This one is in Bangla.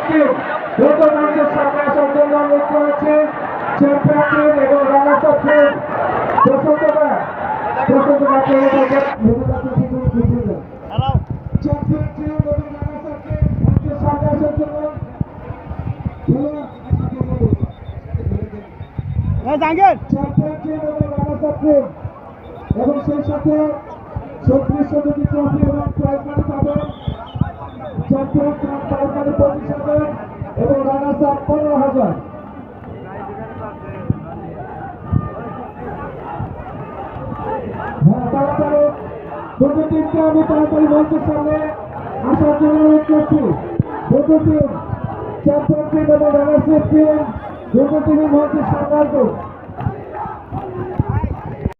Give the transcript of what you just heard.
টিমকে দ্রুত মঞ্চের সামনে আসার জন্য অনুরোধ করেছে। চ্যাম্পিয়ন টিম এবং রানার্স আপ টিম প্রশংসা চ্যাম্পিয়ন টিম এবং রানার্স আপ টিম মঞ্চের সামনে আসার জন্য চ্যাম্পিয়ন টিম এবং রানার্স আপ টিম এবং সেই সাথে 36টি ট্রফি এবং প্রাইজ মানি পাবেন। চ্যাম্পিয়ন প্রাইজ মানি 25,000 এবং রানার্স আপ 15,000। তাড়াতাড়ি দুটো টিমকে আমি তাড়াতাড়ি মঞ্চের সামনে আসার জন্য অনুরোধ করছি। দুটো টিম চ্যাম্পিয়ন টিম এবং রানার্স আপ টিম দুটো টিমই মঞ্চের সামনে আসবে।